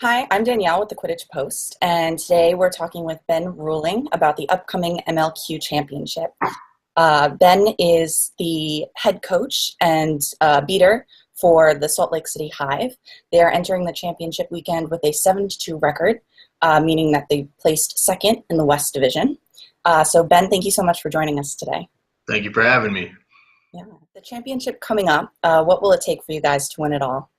Hi, I'm Danielle with the Quidditch Post, and today we're talking with Ben Reuling about the upcoming MLQ Championship. Ben is the head coach and beater for the Salt Lake City Hive. They are entering the championship weekend with a 7-2 record, meaning that they placed second in the West Division. So Ben, thank you so much for joining us today. Thank you for having me. Yeah, the championship coming up, what will it take for you guys to win it all?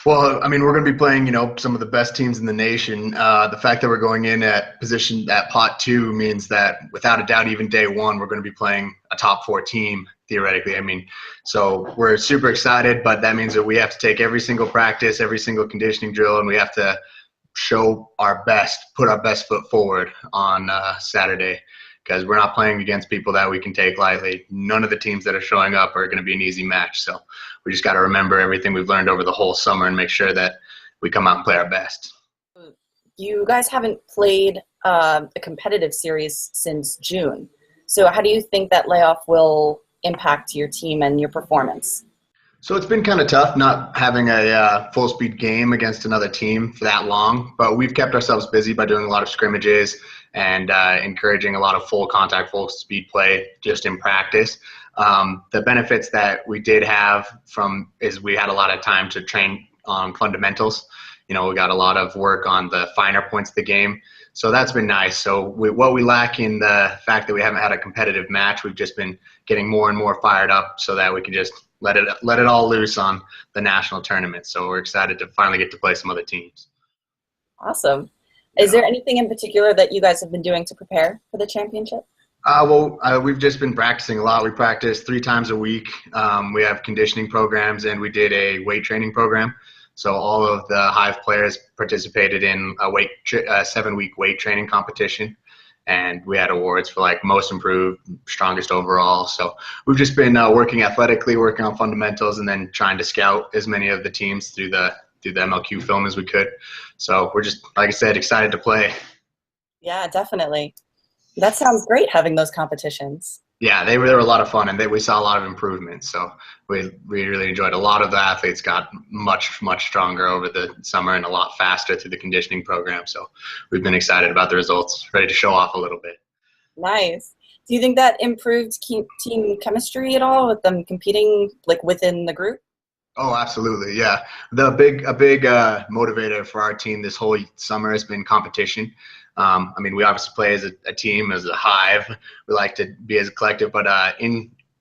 Well, I mean, we're going to be playing, some of the best teams in the nation. The fact that we're going in at position at pot 2 means that without a doubt, even day 1, we're going to be playing a top 4 team, theoretically. I mean, so we're super excited, but that means that we have to take every single practice, every single conditioning drill, and we have to show our best, put our best foot forward on Saturday, because we're not playing against people that we can take lightly. None of the teams that are showing up are going to be an easy match. So we just got to remember everything we've learned over the whole summer and make sure that we come out and play our best. You guys haven't played a competitive series since June. So how do you think that layoff will impact your team and your performance? So it's been kind of tough not having a full-speed game against another team for that long, but we've kept ourselves busy by doing a lot of scrimmages and encouraging a lot of full contact, full speed play just in practice. The benefits that we did have is we had a lot of time to train on fundamentals. We got a lot of work on the finer points of the game. So that's been nice. So what we lack in the fact that we haven't had a competitive match, we've just been getting more and more fired up so that we can just let it all loose on the national tournament. So we're excited to finally get to play some other teams. Awesome. Is there anything in particular that you guys have been doing to prepare for the championship? We've just been practicing a lot. We practice 3 times a week. We have conditioning programs, and we did a weight training program. So all of the Hive players participated in a 7-week weight training competition, and we had awards for like most improved, strongest overall. So we've just been working athletically, working on fundamentals, and then trying to scout as many of the teams through the MLQ film as we could. So we're just, like I said, excited to play. Yeah, definitely. That sounds great, having those competitions. Yeah, they were a lot of fun, and we saw a lot of improvement. So we really enjoyed. A lot of the athletes got much stronger over the summer and a lot faster through the conditioning program. So we've been excited about the results, ready to show off a little bit. Nice. Do you think that improved team chemistry at all with them competing like within the group? Oh, absolutely, yeah. A big motivator for our team this whole summer has been competition. I mean, we obviously play as a team, as a Hive. We like to be as a collective, but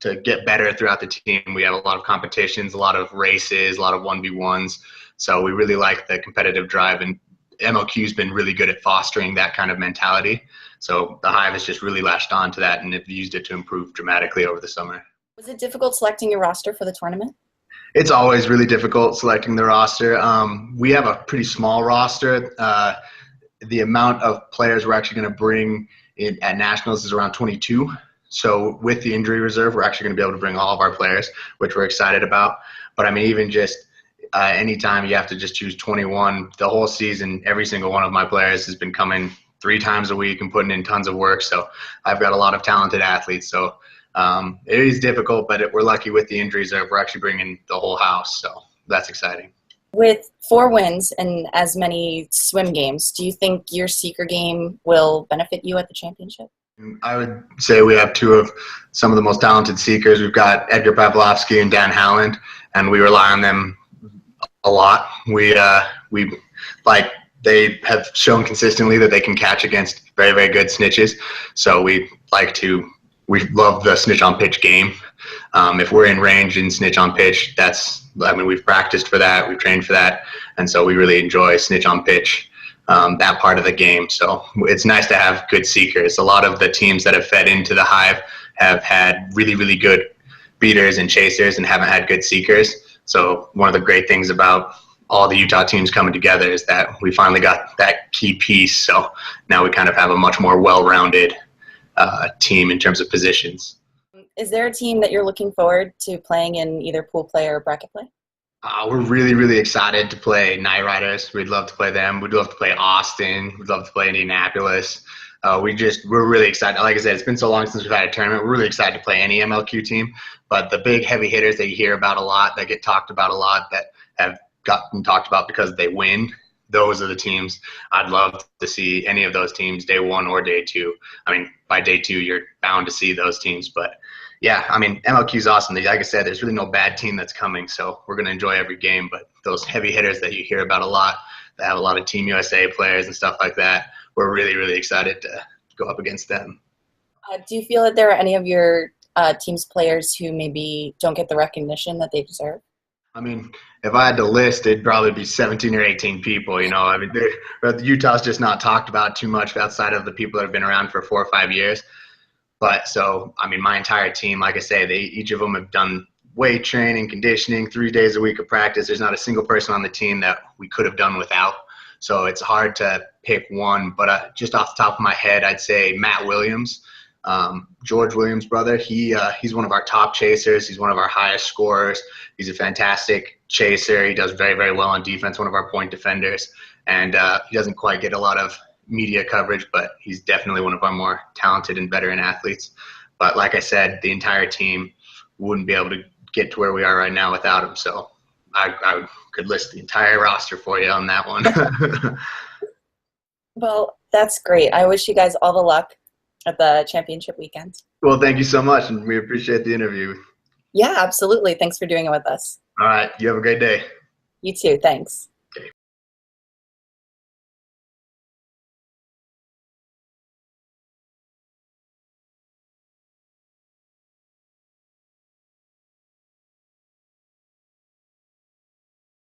to get better throughout the team, we have a lot of competitions, a lot of races, a lot of 1v1s. So we really like the competitive drive, and MLQ's been really good at fostering that kind of mentality. So the Hive has just really latched on to that and have used it to improve dramatically over the summer. Was it difficult selecting your roster for the tournament? It's always really difficult selecting the roster. We have a pretty small roster. The amount of players we're actually going to bring in at nationals is around 22. So with the injury reserve, we're actually going to be able to bring all of our players, which we're excited about. But I mean, even just anytime you have to just choose 21, the whole season, every single one of my players has been coming 3 times a week and putting in tons of work. So I've got a lot of talented athletes. So it is difficult, but we're lucky with the injury reserve. We're actually bringing the whole house. So that's exciting. With 4 wins and as many swim games, do you think your seeker game will benefit you at the championship? I would say we have 2 of some of the most talented seekers. We've got Edgar Pavlovsky and Dan Howland, and we rely on them a lot. They have shown consistently that they can catch against very, very good snitches. So we love the snitch on pitch game. If we're in range and snitch on pitch, we've practiced for that, we've trained for that, and so we really enjoy snitch on pitch, that part of the game. So it's nice to have good seekers. A lot of the teams that have fed into the Hive have had really, really good beaters and chasers and haven't had good seekers. So one of the great things about all the Utah teams coming together is that we finally got that key piece. So now we kind of have a much more well-rounded team in terms of positions. Is there a team that you're looking forward to playing in either pool play or bracket play? We're really, really excited to play Night Riders. We'd love to play them. We'd love to play Austin. We'd love to play Indianapolis. We're really excited. Like I said, it's been so long since we've had a tournament. We're really excited to play any MLQ team. But the big heavy hitters that you hear about a lot, that get talked about a lot, that have gotten talked about because they win, those are the teams I'd love to see, any of those teams, day one or day two. I mean, by day two, you're bound to see those teams. But yeah, I mean, MLQ is awesome. Like I said, there's really no bad team that's coming, so we're going to enjoy every game. But those heavy hitters that you hear about a lot, that have a lot of Team USA players and stuff like that, we're really, really excited to go up against them. Do you feel that there are any of your team's players who maybe don't get the recognition that they deserve? I mean, if I had to list, it'd probably be 17 or 18 people. I mean, Utah's just not talked about too much outside of the people that have been around for 4 or 5 years. But so, I mean, my entire team, like I say, each of them have done weight training, conditioning, 3 days a week of practice. There's not a single person on the team that we could have done without. So it's hard to pick one. But just off the top of my head, I'd say Matt Williams. George Williams' brother, he's one of our top chasers. He's one of our highest scorers. He's a fantastic chaser. He does very, very well on defense, one of our point defenders. And he doesn't quite get a lot of media coverage, but he's definitely one of our more talented and veteran athletes. But like I said, the entire team wouldn't be able to get to where we are right now without him. So I could list the entire roster for you on that one. Well, that's great. I wish you guys all the luck at the championship weekend. Well, thank you so much, and we appreciate the interview. Yeah, absolutely. Thanks for doing it with us. All right. You have a great day. You too. Thanks.